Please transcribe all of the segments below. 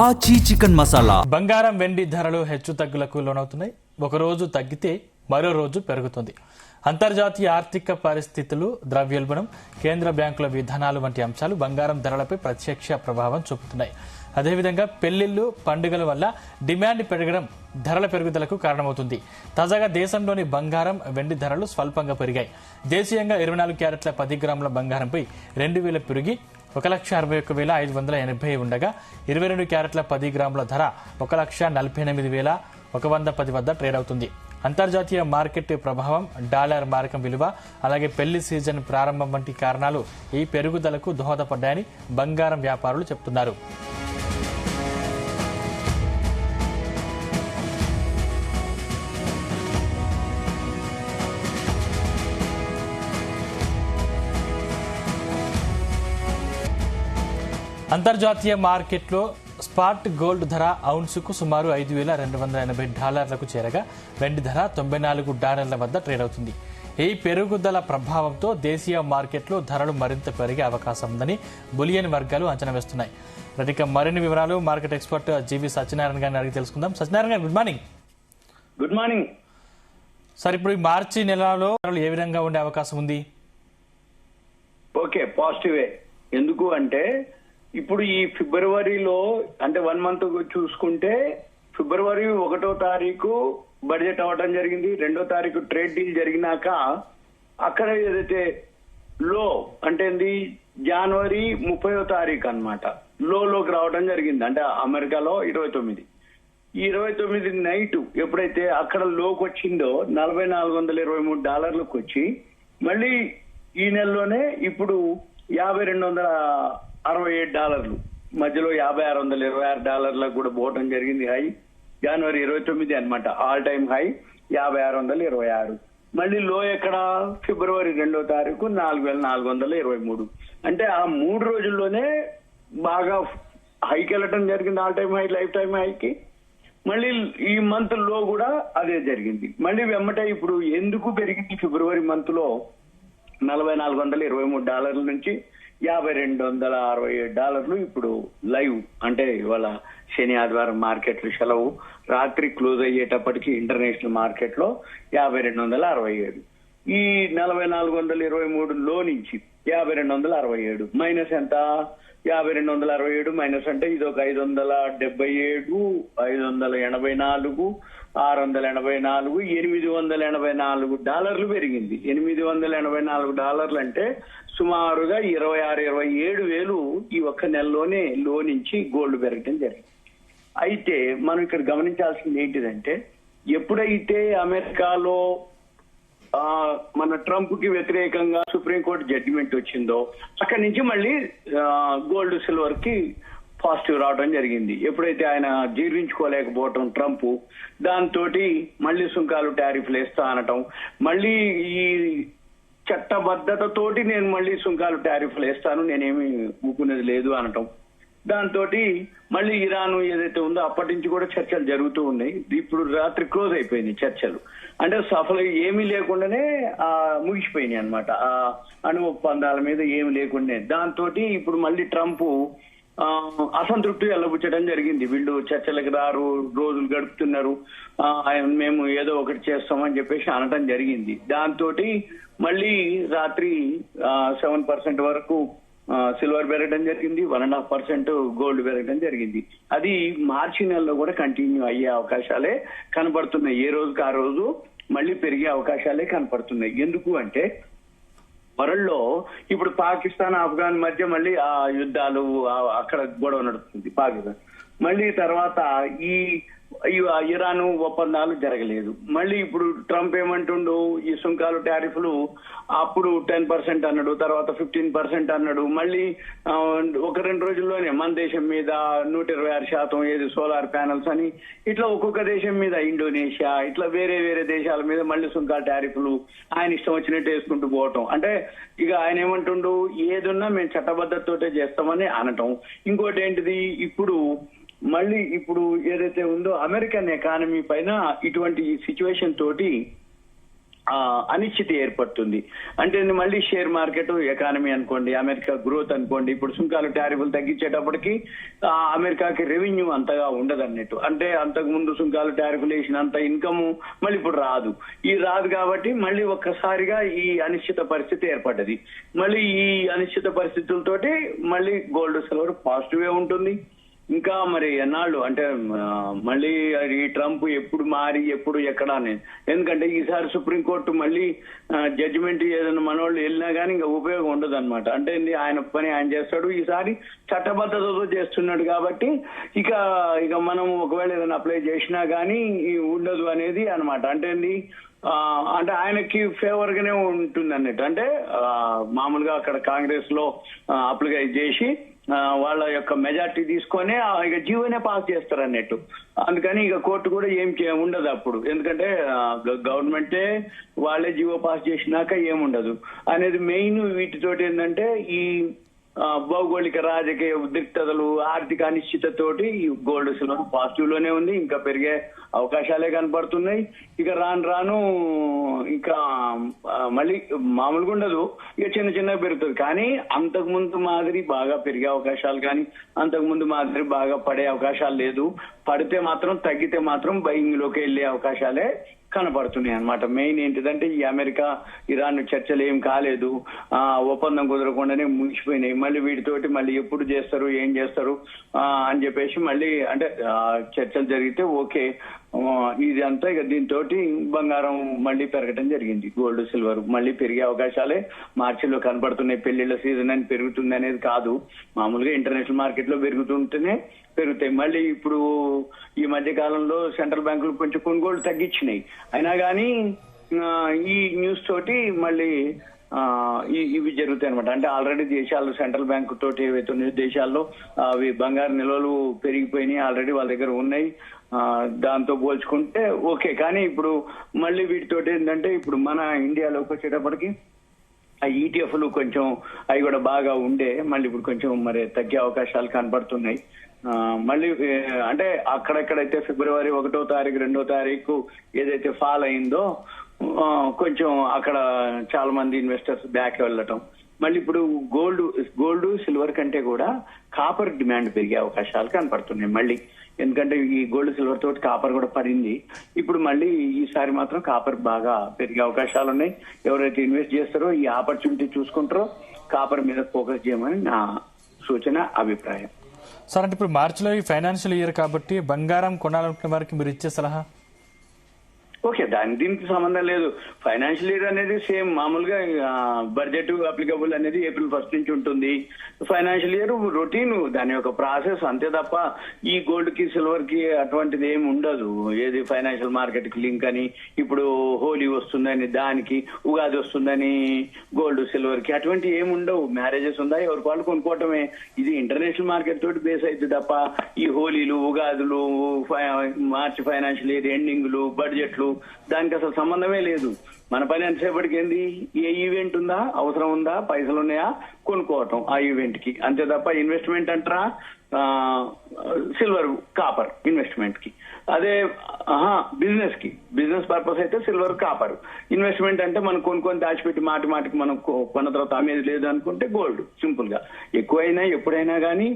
ఆచి చికెన్ మసాలా. బంగారం వెండి ధరలు హెచ్చు తగ్గులకు లోనవుతున్నాయి. ఒక రోజు తగ్గితే మరో రోజు పెరుగుతుంది. అంతర్జాతీయ ఆర్థిక పరిస్థితులు, ద్రవ్యోల్బణం, కేంద్ర బ్యాంకుల విధానాలు వంటి అంశాలు బంగారం ధరలపై ప్రత్యక్ష ప్రభావం చూపుతున్నాయి. అదేవిధంగా పెళ్లిళ్లు, పండుగల వల్ల డిమాండ్ పెరగడం ధరల పెరుగుదలకు కారణమవుతుంది. తాజాగా దేశంలోని బంగారం, వెండి ధరలు స్వల్పంగా పెరిగాయి. దేశీయంగా 24 క్యారెట్ల 10 గ్రాముల బంగారంపై 2000 పెరిగి 1,61,580 ఉండగా 22 క్యారెట్ల 10 గ్రాముల ధర 1,48,110 వద్ద ట్రేడ్ అవుతుంది. అంతర్జాతీయ మార్కెట్ ప్రభావం, డాలర్ మారకం విలువ, అలాగే పెళ్లి సీజన్ ప్రారంభం వంటి కారణాలు ఈ పెరుగుదలకు దోహదపడ్డాయని బంగారం వ్యాపారులు చెబుతున్నారు. అంతర్జాతీయ మార్కెట్లో స్పాట్ గోల్డ్ ధర ఔన్సుకు సుమారు $5,280 చేరగా వెండి ధర $94 వద్ద ట్రేడ్ అవుతుంది. ఈ పెరుగుదల ప్రభావంతో దేశీయ మార్కెట్లో ధరలు మరింత పెరిగే అవకాశం ఉందని బులియన్ వర్గాలు అంచనా వేస్తున్నాయి. ఇక మరిన్ని వివరాలు మార్కెట్ ఎక్స్పర్ట్ జీవి సత్యనారాయణ గారిని అడిగి తెలుసుకుందాం. సత్యనారాయణ గారు, good morning. Good morning sir, ఇప్పుడు ఈ మార్చి నెలలో ధరలు ఏ విధంగా ఉండే అవకాశం ఉంది? ఓకే, పాజిటివే. ఎందుకు అంటే ఇప్పుడు ఈ ఫిబ్రవరిలో అంటే 1 మంత్ చూసుకుంటే ఫిబ్రవరి 1వ తారీఖు బడ్జెట్ అవ్వడం జరిగింది. 2వ తారీఖు ట్రేడ్ డీల్ జరిగినాక అక్కడ ఏదైతే లో అంటే జనవరి 30వ తారీఖు అన్నమాట లోకి రావడం జరిగింది. అంటే అమెరికాలో 29 ఈ 29 నైట్ ఎప్పుడైతే అక్కడ లోకి వచ్చిందో $4,423 వచ్చి మళ్ళీ ఈ నెలలోనే ఇప్పుడు $5,267 మధ్యలో $5,626 కూడా పోవటం జరిగింది. హై జనవరి 29 అన్నమాట, ఆల్ టైమ్ హై $5,626. మళ్ళీ లో ఎక్కడ ఫిబ్రవరి 2వ తారీఖు 4,423. అంటే ఆ 3 రోజుల్లోనే బాగా హైకి వెళ్ళటం జరిగింది, all time high, lifetime హైకి. మళ్ళీ ఈ మంత్ లో కూడా అదే జరిగింది. మళ్ళీ వెమ్మటే ఇప్పుడు ఎందుకు పెరిగింది ఫిబ్రవరి మంత్ లో $4,423 నుంచి $5,267 ఇప్పుడు లైవ్. అంటే ఇవాళ శని ఆదివారం మార్కెట్లు సెలవు, రాత్రి క్లోజ్ అయ్యేటప్పటికి ఇంటర్నేషనల్ మార్కెట్ లో $5,267. ఈ 4,423 లో నుంచి $5,267 మైనస్ ఎంత? 5,267 మైనస్ అంటే ఇది ఒక 577, 584, 684, $884 పెరిగింది. $884 అంటే సుమారుగా 26-27 వేలు ఈ ఒక్క నెలలోనే లో నుంచి గోల్డ్ పెరగడం జరిగింది. అయితే మనం ఇక్కడ గమనించాల్సింది ఏంటిదంటే ఎప్పుడైతే అమెరికాలో మన ట్రంప్ కి వ్యతిరేకంగా సుప్రీంకోర్టు జడ్జిమెంట్ వచ్చిందో అక్కడి నుంచి మళ్ళీ గోల్డ్ సిల్వర్ కి పాజిటివ్ రావడం జరిగింది. ఎప్పుడైతే ఆయన జీర్ణించుకోలేకపోవటం ట్రంప్, దాంతో మళ్ళీ సుంకాలు టారిఫ్లు వేస్తా అనటం, మళ్ళీ ఈ చట్టబద్ధతతోటి నేను మళ్ళీ సుంకాలు టారిఫ్లు వేస్తాను, నేనేమి ఊపుకునేది లేదు అనటం, దాంతో మళ్ళీ ఇరాన్ ఏదైతే ఉందో అప్పటి నుంచి కూడా చర్చలు జరుగుతూ ఉన్నాయి. ఇప్పుడు రాత్రి క్లోజ్ అయిపోయింది చర్చలు. అంటే అసలు ఏమీ లేకుండానే ముగిసిపోయినాయి అనమాట. ఆ అణు ఒప్పందాల మీద ఏమి లేకుండానే. దాంతో ఇప్పుడు మళ్ళీ ట్రంప్ అసంతృప్తి వెల్లబుచ్చడం జరిగింది. వీళ్ళు చర్చలకు రారు, రోజులు గడుపుతున్నారు, మేము ఏదో ఒకటి చేస్తామని చెప్పేసి అనటం జరిగింది. దాంతో మళ్ళీ రాత్రి 7% వరకు సిల్వర్ పెరగడం జరిగింది, 1.5% గోల్డ్ పెరగడం జరిగింది. అది మార్చి నెలలో కూడా కంటిన్యూ అయ్యే అవకాశాలే కనపడుతున్నాయి. ఏ రోజుకి ఆ రోజు మళ్ళీ పెరిగే అవకాశాలే కనపడుతున్నాయి. ఎందుకు అంటే వరల్డ్ లో ఇప్పుడు పాకిస్తాన్, ఆఫ్ఘాన్ మధ్య మళ్ళీ ఆ యుద్ధాలు, అక్కడ గొడవ నడుస్తుంది పాకిస్తాన్. మళ్ళీ తర్వాత ఈ ఇరాన్ ఒప్పందాలు జరగలేదు. మళ్ళీ ఇప్పుడు ట్రంప్ ఏమంటుండు, ఈ సుంకాలు టారిఫ్లు అప్పుడు 10% అన్నాడు, తర్వాత 15% అన్నాడు. మళ్ళీ 1-2 రోజుల్లోనే మన దేశం మీద 126% ఏది సోలార్ ప్యానల్స్ అని, ఇట్లా ఒక్కొక్క దేశం మీద, ఇండోనేషియా ఇట్లా వేరే వేరే దేశాల మీద మళ్ళీ సుంకాలు టారిఫ్లు ఆయన ఇష్టం వచ్చినట్టు వేసుకుంటూ పోవటం. అంటే ఇక ఆయన ఏమంటుండు, ఏదున్నా మేము చట్టబద్ధతతోటే చేస్తామని అనటం. ఇంకోటి ఏంటిది, ఇప్పుడు మళ్ళీ ఇప్పుడు ఏదైతే ఉందో అమెరికన్ ఎకానమీ పైన ఇటువంటి సిచ్యువేషన్ తోటి అనిశ్చితి ఏర్పడుతుంది. అంటే మళ్ళీ షేర్ మార్కెట్ ఎకానమీ అనుకోండి, అమెరికా గ్రోత్ అనుకోండి, ఇప్పుడు సుంకాలు టారిఫ్లు తగ్గించేటప్పటికి అమెరికాకి రెవెన్యూ అంతగా ఉండదు అన్నట్టు. అంటే అంతకు ముందు సుంకాలు టారిఫ్లు వేసినంత ఇన్కమ్ మళ్ళీ ఇప్పుడు రాదు. ఈ రాదు కాబట్టి మళ్ళీ ఒక్కసారిగా ఈ అనిశ్చిత పరిస్థితి ఏర్పడ్డది. మళ్ళీ ఈ అనిశ్చిత పరిస్థితులతోటి మళ్ళీ గోల్డ్ సిల్వర్ పాజిటివే ఉంటుంది. ఇంకా మరి ఎన్నాళ్ళు అంటే మళ్ళీ ఈ ట్రంప్ ఎప్పుడు మారి ఎప్పుడు ఎక్కడ అని, ఎందుకంటే ఈసారి సుప్రీంకోర్టు మళ్ళీ జడ్జిమెంట్ ఏదైనా మనోళ్ళు వెళ్ళినా కానీ ఇంకా ఉపయోగం ఉండదు అనమాట. అంటే ఆయన పని ఆయన చేస్తాడు, ఈసారి చట్టబద్ధతతో చేస్తున్నాడు కాబట్టి ఇక మనం ఒకవేళ ఏదైనా అప్లై చేసినా కానీ ఉండదు అనేది అనమాట. అంటే ఆయనకి ఫేవర్ గానే ఉంటుంది అన్నట్టు. అంటే మామూలుగా అక్కడ కాంగ్రెస్ లో అప్లై చేసి వాళ్ళ యొక్క మెజార్టీ తీసుకొని ఇక జీవోనే పాస్ చేస్తారు అన్నట్టు. అందుకని ఇక కోర్టు కూడా ఏం ఉండదు అప్పుడు, ఎందుకంటే గవర్నమెంటే వాళ్ళే జీవో పాస్ చేసినాక ఏముండదు అనేది మెయిన్. వీటితోటి ఏంటంటే ఈ భౌగోళిక రాజకీయ ఉద్రిక్తతలు, ఆర్థిక అనిశ్చితతోటి ఈ గోల్డ్ సిల్వర్ పాజిటివ్ లోనే ఉంది. ఇంకా పెరిగే అవకాశాలే కనపడుతున్నాయి. ఇక రాను ఇంకా మళ్ళీ మామూలుగా ఉండదు, ఇక చిన్న పెరుగుతుంది. కానీ అంతకు ముందు మాదిరి బాగా పెరిగే అవకాశాలు కానీ అంతకు ముందు మాదిరి బాగా పడే అవకాశాలు లేదు. పడితే మాత్రం తగ్గితే మాత్రం బయింగ్ లోకి వెళ్లే అవకాశాలే కనపడుతున్నాయి అనమాట. మెయిన్ ఏంటిదంటే ఈ అమెరికా ఇరాన్ చర్చలు ఏం కాలేదు, ఒప్పందం కుదరకుండానే ముగిసిపోయినాయి. మళ్ళీ వీటితోటి మళ్ళీ ఎప్పుడు చేస్తారు ఏం చేస్తారు అని చెప్పేసి మళ్ళీ అంటే చర్చలు జరిగితే ఓకే. ఇది అంతా ఇక దీంతో బంగారం మళ్ళీ పెరగడం జరిగింది. గోల్డ్ సిల్వర్ మళ్ళీ పెరిగే అవకాశాలే మార్చిలో కనపడుతున్నాయి. పెళ్లిళ్ల సీజన్ అని పెరుగుతుంది అనేది కాదు, మామూలుగా ఇంటర్నేషనల్ మార్కెట్ లో పెరుగుతుంటేనే పెరుగుతాయి. మళ్ళీ ఇప్పుడు ఈ మధ్య కాలంలో సెంట్రల్ బ్యాంకులు కొంచెం కొనుగోలు తగ్గించినాయి. అయినా కానీ ఈ న్యూస్ తోటి మళ్ళీ ఇవి జరుగుతాయి అనమాట. అంటే ఆల్రెడీ దేశాలు సెంట్రల్ బ్యాంకు తోటి ఏవైతే ఉన్నాయో దేశాల్లో అవి బంగారు నిల్వలు పెరిగిపోయినాయి, ఆల్రెడీ వాళ్ళ దగ్గర ఉన్నాయి. దాంతో పోల్చుకుంటే ఓకే. కానీ ఇప్పుడు మళ్ళీ వీటితోటి ఏంటంటే ఇప్పుడు మన ఇండియాలోకి వచ్చేటప్పటికి ఆ ఈటీఎఫ్లు కొంచెం అవి కూడా బాగా ఉండే మళ్ళీ ఇప్పుడు కొంచెం మరి తగ్గే అవకాశాలు కనపడుతున్నాయి. మళ్ళీ అంటే అక్కడెక్కడైతే ఫిబ్రవరి 1వ తారీఖు 2వ తారీఖు ఏదైతే ఫాల్ అయిందో కొంచెం అక్కడ చాలా మంది ఇన్వెస్టర్స్ బ్యాక్ వెళ్ళటం. మళ్ళీ ఇప్పుడు గోల్డ్ సిల్వర్ కంటే కూడా కాపర్ డిమాండ్ పెరిగే అవకాశాలు కనపడుతున్నాయి మళ్ళీ. ఎందుకంటే ఈ గోల్డ్ సిల్వర్ తోటి కాపర్ కూడా పడింది. ఇప్పుడు మళ్ళీ ఈసారి మాత్రం కాపర్ బాగా పెరిగే అవకాశాలు ఉన్నాయి. ఎవరైతే ఇన్వెస్ట్ చేస్తారో ఈ ఆపర్చునిటీ చూసుకుంటారో కాపర్ మీద ఫోకస్ చేయమని నా సూచన, అభిప్రాయం. సార్, అంటే ఇప్పుడు మార్చిలో ఈ ఫైనాన్షియల్ ఇయర్ కాబట్టి బంగారం కొనాలనుకునే వారికి మీరు ఇచ్చే సలహా? ఓకే, దీనికి సంబంధం లేదు. ఫైనాన్షియల్ ఇయర్ అనేది సేమ్ మామూలుగా బడ్జెట్ అప్లికబుల్ అనేది ఏప్రిల్ 1 నుంచి ఉంటుంది. ఫైనాన్షియల్ ఇయర్ రొటీన్ దాని యొక్క ప్రాసెస్ అంతే తప్ప ఈ గోల్డ్ కి సిల్వర్ కి అటువంటిది ఏమి ఉండదు. ఏది ఫైనాన్షియల్ మార్కెట్ కి లింక్ అని, ఇప్పుడు హోలీ వస్తుందని దానికి, ఉగాది వస్తుందని గోల్డ్ సిల్వర్ కి అటువంటి ఏమి ఉండవు. మ్యారేజెస్ ఉందా ఎవరికి వాళ్ళు కొనుక్కోవటమే. ఇది ఇంటర్నేషనల్ మార్కెట్ తోటి బేస్ అవుతుంది తప్ప ఈ హోలీలు, ఉగాదులు, మార్చి ఫైనాన్షియల్ ఇయర్ ఎండింగ్లు, బడ్జెట్లు దానికి అసలు సంబంధమే లేదు. మన పని ఎంతసేపటికి ఏంది, ఏ ఈవెంట్ ఉందా, అవసరం ఉందా, పైసలు ఉన్నాయా, కొనుక్కోవటం ఆ ఈవెంట్ కి అంతే తప్ప ఇన్వెస్ట్మెంట్ అంటారా సిల్వర్ కాపర్ ఇన్వెస్ట్మెంట్ కి. అదే బిజినెస్ పర్పస్ అయితే సిల్వర్ కాపర్. ఇన్వెస్ట్మెంట్ అంటే మనం కొనుక్కొని దాచిపెట్టి మాటికి మనం కొన్న తర్వాత అమ్మేది లేదు అనుకుంటే గోల్డ్. సింపుల్ గా ఎక్కువైనా ఎప్పుడైనా కానీ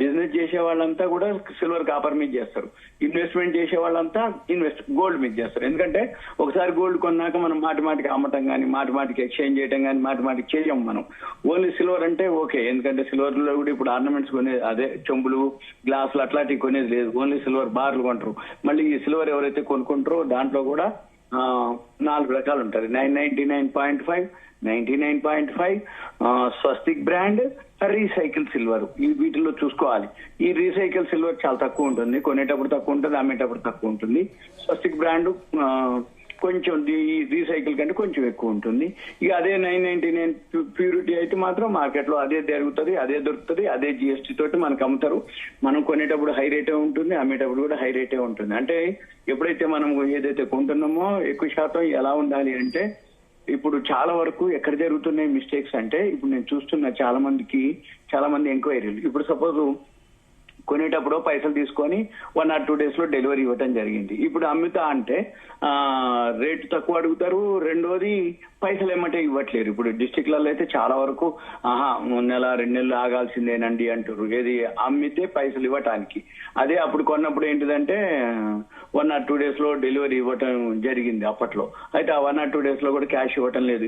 బిజినెస్ చేసే వాళ్ళంతా కూడా సిల్వర్ కాపర్ మీద చేస్తారు. ఇన్వెస్ట్మెంట్ చేసే వాళ్ళంతా గోల్డ్ మీద చేస్తారు. ఎందుకంటే ఒకసారి గోల్డ్ కొన్నాక మనం మాటికి అమ్మటం కానీ మాటికి ఎక్స్చేంజ్ చేయడం కానీ మాటికి చేయం మనం. ఓన్లీ సిల్వర్ అంటే ఓకే, ఎందుకంటే సిల్వర్ లో కూడా ఇప్పుడు ఆర్నమెంట్స్ కొనేది అదే చెంబులు, గ్లాసులు అట్లాంటివి కొనేది లేదు. ఓన్లీ సిల్వర్ బార్లు కొంటారు. మళ్ళీ ఈ సిల్వర్ ఎవరైతే కొనుక్కుంటారో దాంట్లో కూడా 4 రకాలు ఉంటాయి. 999.5, 99.5, స్వస్తిక్ బ్రాండ్, రీసైకిల్ సిల్వర్. ఈ వీటిలో చూసుకోవాలి. ఈ రీసైకిల్ సిల్వర్ చాలా తక్కువ ఉంటుంది, కొనేటప్పుడు తక్కువ ఉంటుంది, అమ్మేటప్పుడు తక్కువ ఉంటుంది. స్వస్తిక్ బ్రాండ్ కొంచెం రీసైకిల్ కంటే కొంచెం ఎక్కువ ఉంటుంది. ఇక అదే 999 ప్యూరిటీ అయితే మాత్రం మార్కెట్ లో అదే జరుగుతుంది, అదే దొరుకుతుంది, అదే జిఎస్టీ తోటి మనకు అమ్ముతారు. మనం కొనేటప్పుడు హై రేటే ఉంటుంది, అమ్మేటప్పుడు కూడా హై రేటే ఉంటుంది. అంటే ఎప్పుడైతే మనం ఏదైతే కొంటున్నామో ఎక్కువ శాతం ఎలా ఉండాలి అంటే, ఇప్పుడు చాలా వరకు ఎక్కడ జరుగుతున్నాయి మిస్టేక్స్ అంటే, ఇప్పుడు నేను చూస్తున్న చాలా మంది ఎంక్వైరీలు. ఇప్పుడు సపోజ్ కొనేటప్పుడు పైసలు తీసుకొని 1 or 2 days లో డెలివరీ ఇవ్వటం జరిగింది. ఇప్పుడు అమ్ముతా అంటే రేటు తక్కువ అడుగుతారు, రెండోది పైసలు ఏమంటే ఇవ్వట్లేరు. ఇప్పుడు డిస్టిక్లలో అయితే చాలా వరకు 1 నెల 2 నెలలు ఆగాల్సిందేనండి అంటారు, ఏది అమ్మితే పైసలు ఇవ్వటానికి. అదే అప్పుడు కొన్నప్పుడు ఏంటిదంటే 1 or 2 days లో డెలివరీ ఇవ్వటం జరిగింది అప్పట్లో. అయితే ఆ 1 or 2 days లో కూడా క్యాష్ ఇవ్వటం లేదు.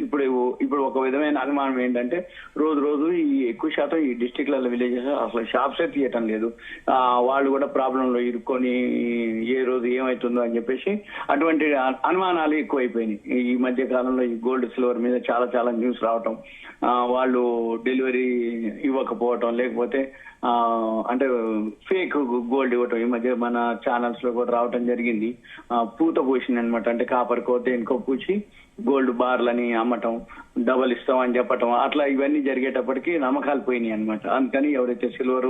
ఇప్పుడు ఒక విధమైన అనుమానం ఏంటంటే రోజు ఈ ఎక్కువ శాతం ఈ డిస్టిక్లలో విలేజెస్ అసలు షాప్సే తీయటం లేదు. వాళ్ళు కూడా ప్రాబ్లంలో ఇరుక్కొని ఏ రోజు ఏమవుతుందో అని చెప్పేసి అటువంటి అనుమానాలు ఎక్కువైపోయినాయి. ఈ మధ్య కాలంలో ఈ గోల్డ్ సిల్వర్ మీద చాలా న్యూస్ రావటం, వాళ్ళు డెలివరీ ఇవ్వకపోవటం, లేకపోతే అంటే ఫేక్ గోల్డ్ ఇవ్వటం. ఈ మధ్య మన ఛానల్స్ లో కూడా రావటం జరిగింది. పూత పూసింది అనమాట, అంటే కాపర్ కోతే ఇంకో పూచి గోల్డ్ బార్లని అమ్మటం, డబల్ ఇస్తాం అని చెప్పటం, అట్లా ఇవన్నీ జరిగేటప్పటికి నమ్మకాలు పోయినాయి అనమాట. అందుకని ఎవరైతే సిల్వర్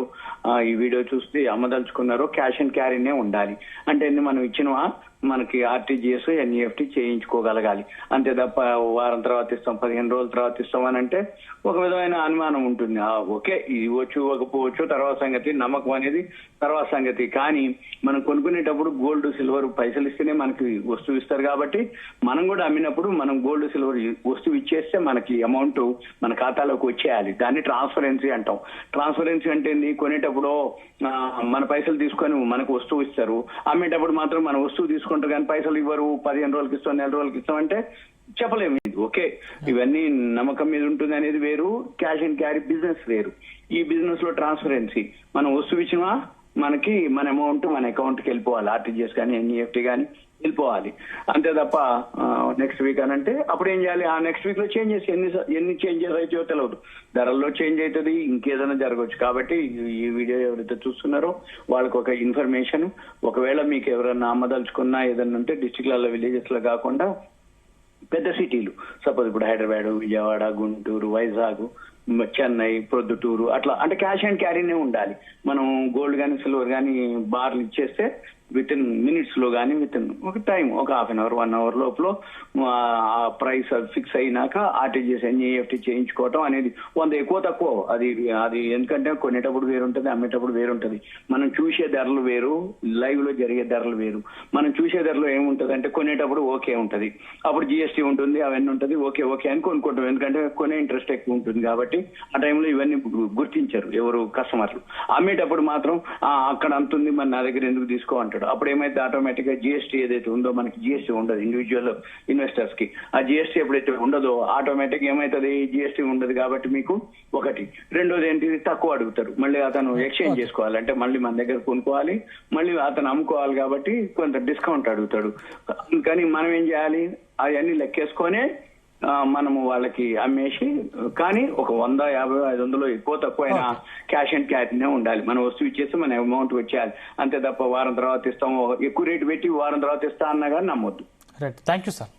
ఈ వీడియో చూస్తే అమ్మదలుచుకున్నారో క్యాష్ అండ్ క్యారీనే ఉండాలి. అంటే మనం ఇచ్చినవా మనకి ఆర్టీజీఎస్ ఎన్ఈఎఫ్టీ చేయించుకోగలగాలి. అంతే తప్ప వారం తర్వాత ఇస్తాం 15 రోజుల తర్వాత ఇస్తాం అని అంటే ఒక విధమైన అనుమానం ఉంటుంది. ఓకే ఇది ఇవ్వచ్చు ఇవ్వకపోవచ్చు తర్వాత సంగతి, నమ్మకం అనేది తర్వాత సంగతి. కానీ మనం కొనుక్కునేటప్పుడు గోల్డ్ సిల్వర్ పైసలు ఇస్తేనే మనకి వస్తువు ఇస్తారు కాబట్టి మనం కూడా అమ్మినప్పుడు మనం గోల్డ్ సిల్వర్ వస్తువు ఇచ్చేస్తే మనకి అమౌంట్ మన ఖాతాలోకి వచ్చేయాలి. దాన్ని ట్రాన్స్పరెన్సీ అంటాం. ట్రాన్స్పరెన్సీ అంటే ఏంది, కొనేటప్పుడు మన పైసలు తీసుకొని మనకు వస్తువు ఇస్తారు, అమ్మేటప్పుడు మాత్రం మన వస్తువు తీసుకుంటారు కానీ పైసలు ఇవ్వరు. 15 రోజులకి ఇస్తాం, 1 నెల రోజులకి ఇస్తాం అంటే చెప్పలేము. ఓకే ఇవన్నీ నమ్మకం మీద ఉంటుంది అనేది వేరు, క్యాష్ అండ్ క్యారీ బిజినెస్ వేరు. ఈ బిజినెస్ లో ట్రాన్స్పరెన్సీ, మనం వస్తువు ఇచ్చినా మనకి మన అమౌంట్ మన అకౌంట్ కి వెళ్ళిపోవాలి, ఆర్టీజీఎస్ కానీ ఎన్ఈఎఫ్టీ కానీ వెళ్ళిపోవాలి. అంతే తప్ప నెక్స్ట్ వీక్ అని అంటే అప్పుడు ఏం చేయాలి, ఆ నెక్స్ట్ వీక్ లో చేంజెస్ ఎన్ని చేంజెస్ అవుతాయో తెలియదు, ధరల్లో చేంజ్ అవుతుంది, ఇంకేదైనా జరగవచ్చు. కాబట్టి ఈ వీడియో ఎవరైతే చూస్తున్నారో వాళ్ళకి ఒక ఇన్ఫర్మేషన్, ఒకవేళ మీకు ఎవరైనా అమ్మదలుచుకున్నా ఏదన్నా ఉంటే డిస్ట్రిక్ట్లలో విలేజెస్ లో కాకుండా పెద్ద సిటీలు, సపోజ్ ఇప్పుడు హైదరాబాద్, విజయవాడ, గుంటూరు, వైజాగ్, చెన్నై, ప్రొద్దుటూరు అట్లా అంటే క్యాష్ అండ్ క్యారీనే ఉండాలి. మనం గోల్డ్ కానీ సిల్వర్ కానీ బార్లు ఇచ్చేస్తే విత్ ఇన్ మినిట్స్ లో కానీ విత్ ఇన్ ఒక టైం ఒక 1/2 hour 1 hour లోపల ఆ ప్రైస్ ఫిక్స్ అయినాక ఆర్టీజీఎస్ ఎన్ఈఎఫ్టీ చేయించుకోవటం అనేది 100 ఎక్కువ తక్కువ అది ఎందుకంటే కొనేటప్పుడు వేరుంటది, అమ్మేటప్పుడు వేరుంటది. మనం చూసే ధరలు వేరు, లైవ్ లో జరిగే ధరలు వేరు. మనం చూసే ధరలో ఏముంటది అంటే కొనేటప్పుడు ఓకే ఉంటది, అప్పుడు జిఎస్టీ ఉంటుంది, అవన్నీ ఉంటది, ఓకే అని కొనుక్కుంటాం. ఎందుకంటే కొనే ఇంట్రెస్ట్ ఎక్కువ ఉంటుంది కాబట్టి ఆ టైంలో ఇవన్నీ గుర్తించరు ఎవరు కస్టమర్లు. అమ్మేటప్పుడు మాత్రం అక్కడ అంతుంది మరి నా దగ్గర ఎందుకు తీసుకో అంటాడు. అప్పుడు ఏమైతే ఆటోమేటిక్ గా జిఎస్టీ ఏదైతే ఉందో మనకి జిఎస్టీ ఉండదు ఇండివిజువల్ ఇన్వెస్టర్స్ కి. ఆ జిఎస్టీ ఎప్పుడైతే ఉండదో ఆటోమేటిక్ ఏమైతుంది, జిఎస్టీ ఉండదు కాబట్టి మీకు ఒకటి. రెండోది ఏంటి, తక్కువ అడుగుతారు, మళ్ళీ అతను ఎక్స్చేంజ్ చేసుకోవాలి అంటే మళ్ళీ మన దగ్గర కొనుక్కోవాలి, మళ్ళీ అతను అమ్ముకోవాలి కాబట్టి కొంత డిస్కౌంట్ అడుగుతాడు. కానీ మనం ఏం చేయాలి, అవన్నీ లెక్కేసుకొనే మనము వాళ్ళకి అమ్మేసి, కానీ ఒక 100, 50, 500 ఎక్కువ తక్కువ అయినా క్యాష్ అండ్ క్యారీనే ఉండాలి. మన వస్తువు ఇచ్చేస్తే మన అమౌంట్ వచ్చేయాలి. అంతే తప్ప వారం తర్వాత ఇస్తాము ఎక్కువ రేటు పెట్టి వారం తర్వాత ఇస్తా అన్నా కానీ నమ్మొద్దు. Right, thank you sir.